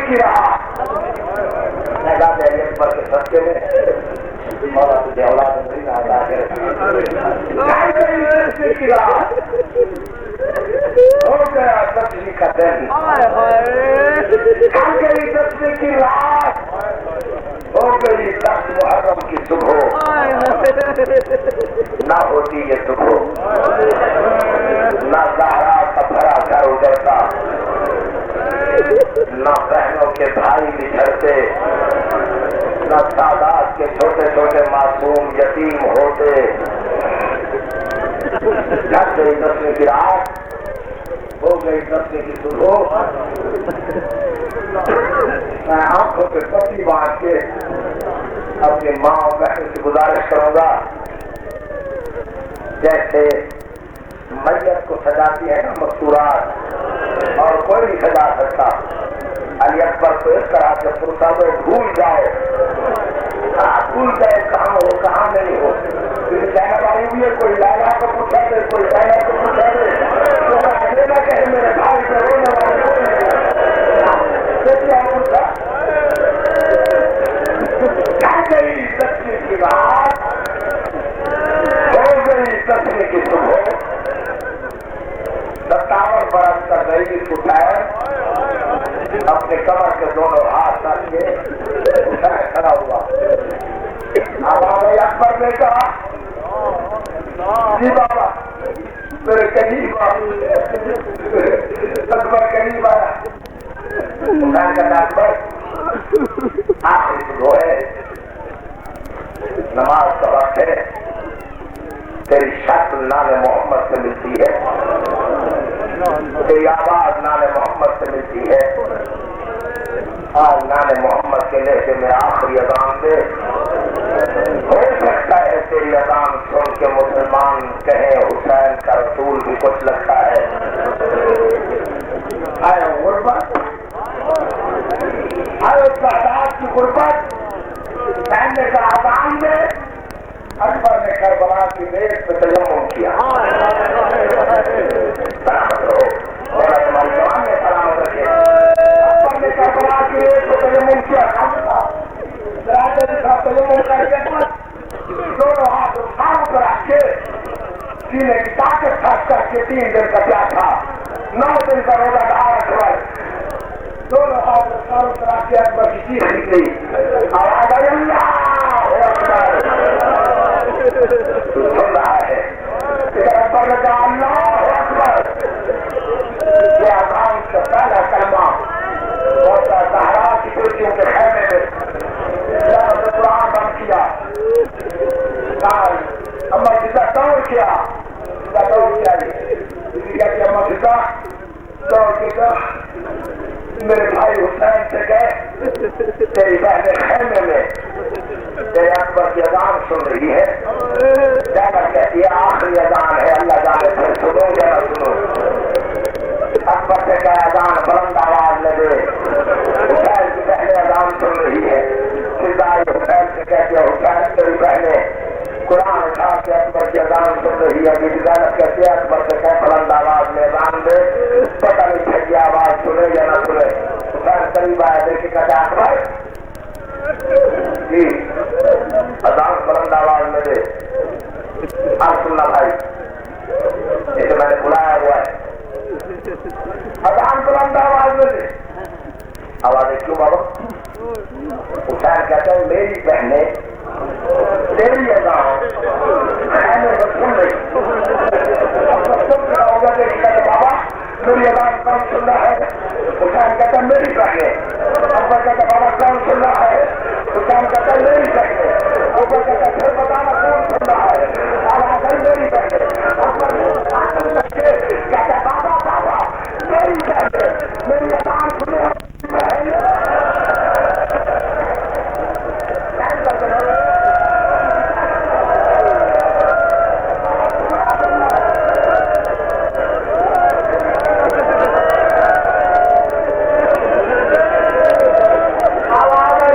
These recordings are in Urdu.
کی رہا اعلان اکبر کے صدقے میں مولا تجھے اولاد نہیں عطا کرے کی رہا ہو گیا دسویں کا دن کل گئی دسویں کی رات ہو گئی 10 محرم کی صبح نہ ہوتی یہ صبح نہ زہرا کا بھرا گھر اجڑتا نہ بہنوں کے بھائی بچھڑتے نہ سادات کے چھوٹے چھوٹے معصوم یتیم ہوتے جب گئی 10ویں کی رات ہو گئی 10ویں کی صبح میں آنکھوں پہ پٹی باندھ کے اپنی ماں اور بہن سے گزارش کروں گا جیسے میت کو سجاتی ہے نا مستورات اور کوئی نہیں سجا سکتا علی اکبر کو اس طرح سے فرصادو بھول جاؤ بھول جائے کہاں ہو کہاں نہیں ہو کہنے والی بھی ہے کوئی لالا کو پوچھا دے کوئی لالا کو پوچھا دے تو میں نہ کہے میرے بھائی سے رونے والے گئی 10ویں کی رات ہو گئی 10ویں کی صبح 57 برس کا رئیس اٹھائے اپنے کمر کے دونوں ہاتھ رکھ کے کھڑا ہوا عوام اکبر نے کہا جی بابا میرے قریب اکبر قریب آیا اکبر آخری صبح ہے نماز کا وقت ہے تیری شکل نام محمد سے ملتی ہے تیری آواز نام محمد سے ملتی ہے آج نام محمد کے لہجے میں آخری اذان دے ہو سکتا ہے تیری اذان سن کے مسلمان کہیں حسین کا رسول بھی کچھ لگتا ہے آیا غربت آیا تعداد کی غربت کہنے کا اذان دے اکبر نے کربلا کی میز پہ تیمم کیا سلامت رہو میرا تمہاری جوان نے سلامت رکھے اکبر نے کربلا کی میز پہ تیمم کیا تیمم کر کے دونوں ہاتھ اٹھاؤ کر رکھ کے سینے کی طاقت خاص کر کے 3 دن کا کیا تھا 9 دن کا روزہ دار دونوں ہاتھ اٹھاؤ کر رکھ کے اکبر کی چیخ نکلی آواز آئی اللہ اکبر سن رہا ہے اکبر نے کہا اللہ اکبر یہ اذان کا پہلا کلمہ ہوتا سہارا کی کرسیوں کے خیمے میں قرآن بند کیا اما جیسا دور کیا اما جیسا دور کیا میرے بھائی حسین سے گئے تیری بہن خیمے میں تیرے اکبر کی اذان سن رہی ہے زینب کہتی ہے آخری اذان ہے اللہ جانے پھر سنو یا نہ سنو اکبر سے کہا اذان بلند آواز لگے حسین کی بہنیں اذان سن رہی ہے حسین سے کہتے ہیں حسین تیری بہنیں قرآن اٹھا کے اکبر کی اذان سن رہی ہے زینب کہتے ہیں اکبر سے کہہ بلند آواز میں اذان دے پتہ نہیں چھٹی آواز سنے یا نہ سنے حسین قریب آیا دیکھے کہتا اکبر جی اذان بلند آواز میں دے سننا بھائی اسے میں نے بلایا ہوا ہے اذان بلند آواز میں دے آوازیں کیوں بابا حسین کہتے ہیں میری بہنیں تیری اذان خیمے میں سن رہی سب کھڑا ہوگا دیکھ کہتے بابا میری اذان کون سن رہا ہے حسین کہتے ہیں میری بہنیں اکبر کہتے بابا کون سن رہا ہے حسین کہتے ہیں میری بہنیں اکبر کہتے پھر بتانا کون سن رہا ہے آواز ہے میری بہنیں اکبر کہتے بابا بابا میری بہنیں میری اذان سنے آواز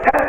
6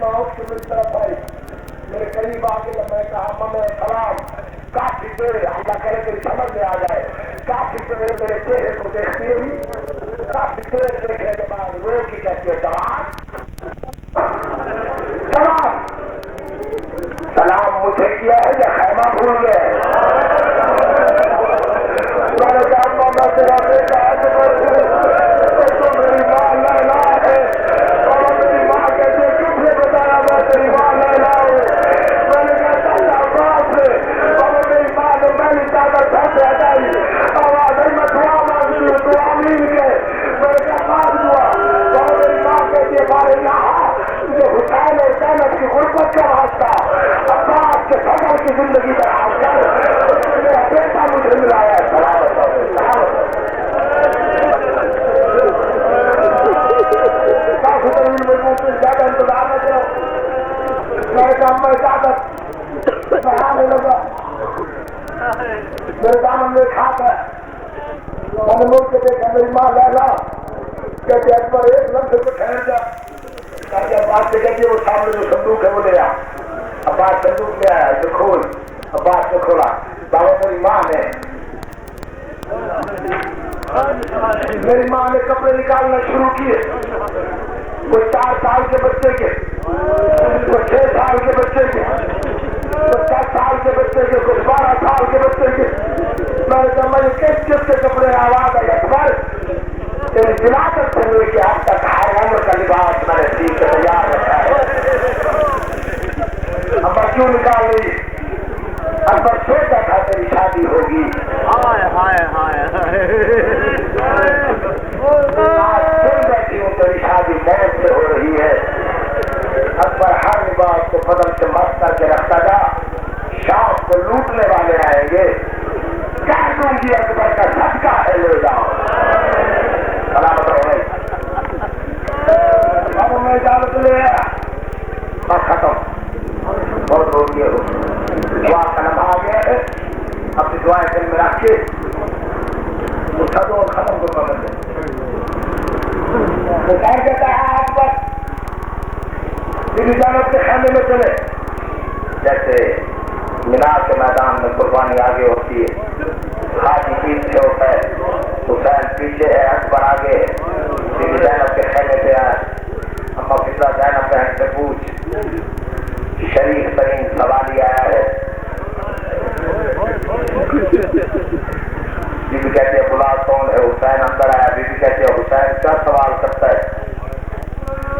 موت سے میری طرف آئی، میرے قریب آ کے میں کہا ماں سلام، کافی دیر اللہ کرے تیری سمجھ میں آ جائے، کافی دیر میرے چہرے کو دیکھتی ہوئی، کافی دیر دیکھنے کے بعد رو کی کہتی ہے سلام سلام، سلام مجھے کیا ہے یا خیمہ بھول گئے؟ میں نے کہا میں تیرا بیٹا تو میری ماں لیلا ہے، اور میری ماں کہتے کس نے بتایا میں تیری ماں لیلا ہوں؟ میں نے کہا چاچا باپ سے، اور میری ماں نے میں نے زیادہ ساتھ ہٹائی، آواز میں دعا مانگتی ہوں تو آمین کے، میں نے کہا مانگ دعا، اور میری ماں کہتی ہے بارے یہاں تجھے حسین اور زینب کی غربت کا واسطہ عباس کے فضل کی زندگی برآب کر، میرا بیٹا مجھے ملایا ہے، سلامت ہو سلامت ہو۔ کافی طویل مجموع سے زیادہ انتظار نہ کرو، میں نے کہا میں اجازت میں آنے لگا، میرے دامن میں کھاتا ہے، میں نے مڑ کے دیکھا میری ماں لیلا کہتے اکبر ایک لمحے کو ٹھہر جا، تاکہ عباس سے کہتی ہے وہ سامنے جو صندوق ہے وہ لے آ، عباس صندوق لے آیا، اسے کھول، عباس نے کھولا، بابا میری ماں نے کپڑے نکالنا شروع کیے، کوئی 4 سال کے بچے کے، کوئی 6 سال کے بچے کے، کوئی 10 سال کے بچے کے، کوئی 12 سال کے بچے کے، میں نے کہا میں کس کس کے کپڑے آواز آئی اکبر تیری ولادت سے ہوئے کہ اب تک ہر عمر کا لباس میں نے سی کے تیار رکھا ہے، اب کیوں نکال رہی؟ اکبر سوچا تھا تیری شادی ہوگی، آج سن بیٹھی ہوں تیری شادی موت سے ہو رہی ہے، اکبر ہر لباس کو بدل سے مست کر کے رکھتا تھا، شام کو لوٹنے والے آئیں گے، کہہ دوں گی اکبر کا صدقہ ہے لے جاؤ، سلامت ہو گئی، اب میں اجازت لے آیا، بس ختم، بہت رو دیے ہو، دعا کا لمحہ آ گیا ہے، اپنی دعائیں دل میں رکھ کے اس کا دور ختم کو پکڑ دیں، حسین کہتا ہے آپ پر جانب کے خیمے میں چلے، جیسے مینار کے میدان میں قربانی آگے ہوتی ہے، حاجی پیچھے ہوتا ہے، حسین پیچھے ہے، اکبر آگے ہے، زینب کے خیمے پہ آئے، اما فضا زینب بہن سے پوچھ، شریف ترین سوال ہی آیا ہے، بی بی کہتی ہے بلا کون ہے؟ حسین اندر آیا، بی بی کہتی ہے حسین کیا سوال کرتا ہے؟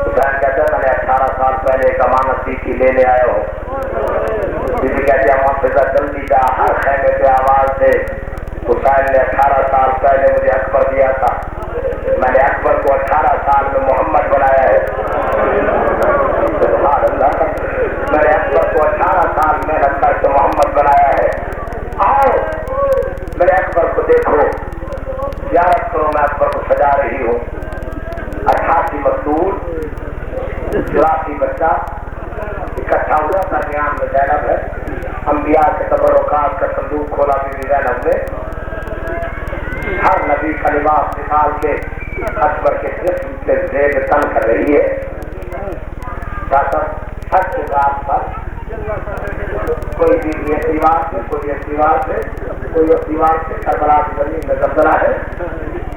حسین کہتا ہے میں نے 18 سال پہلے ایک امانت دی تھی لے آیا ہوں، بی بی کہتی ہے اما فضا جلدی جا، ہر خیمے پہ آواز دے، حسین نے 18 سال پہلے مجھے اکبر دیا تھا، میں نے اکبر کو 18 سال میں محمد بنایا ہے، سبحان اللہ، میں نے اکبر کو 18 سال محنت کر کے محمد بنایا ہے، آؤ میرے اکبر کو دیکھو، زیارت کرو، میں اکبر کو سجا رہی ہوں، 88 مزدور، 84 بچہ اکٹھا ہوا، درمیان میں زینب ہے، انبیاء کے تبرکات کا صندوق کھولا بی بی زینب نے، ہر نبی کا لباس نکال کے اکبر کے جسم سے زیب تن کر رہی ہے، ہر کے ساتھ پر کوئی بھی یہ دیوار سے، کوئی اس دیوار سے، کوئی اس دیوار سے، کربلا کی زمین میں زلزلہ ہے،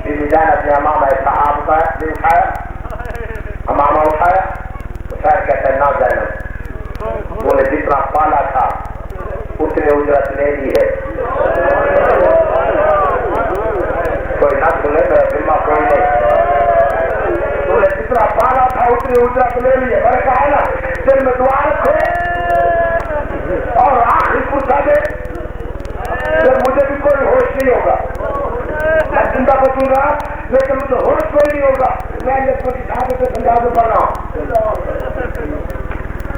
بی بی زینب نے امامہ صحاب کا اٹھایا، امامہ اٹھایا، حسین کہتے ہیں نہ زینب، انہوں نے جتنا پالا تھا اتنے اجرت لے لی ہے، کوئی نہ سنے میرا ذمہ کوئی نہیں، انہوں نے جتنا پالا تھا اتنی اجرت لے لی ہے، میں نے کہا نا دل میں دعا رکھو اور آخری پوچھا دے، پھر مجھے بھی کوئی ہوش نہیں ہوگا، میں زندہ بچوں گا لیکن مجھے ہوش کوئی نہیں ہوگا، میں نے کچھ شہادت سے سمجھا پڑا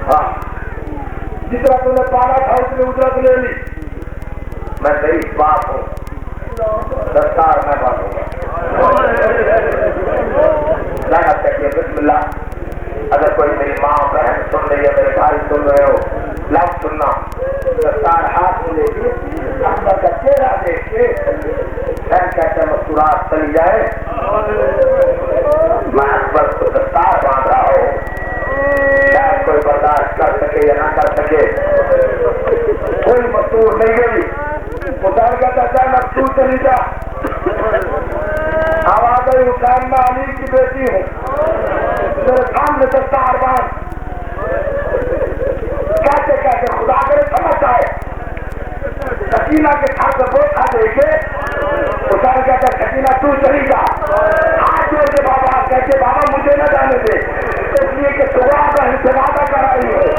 ہاں، جتنا تم نے پالا تھا اتنی اجرت لے لی، میں صحیح باپ ہوں، دستار میں باندھوں گا، زینب کہتی ہے بسم اللہ، اگر کوئی میری ماں بہن سن رہی ہے، میرے بھائی سن رہے ہو، لفظ سننا، دستار ہاتھ میں لے کے اکبر کا چہرہ دیکھ کے حسین کہتے ہیں مسکراہٹ چلی جائے، میں اکبر کو دستار باندھ رہا ہوں، شاید کوئی سیدنا علی کی بیٹی ہوں، میرے سامنے دستار باندھ کہتے کہتے خدا کرے سمجھ آئے، سکینہ کے ساتھ بوسا دے کے حسین کہتا سکینہ تو چلی جا، ہاتھ جوڑ کے بابا کہتے بابا مجھے نہ جانے دے، اس لیے کہ صبح کا انتظار کر رہی ہوں،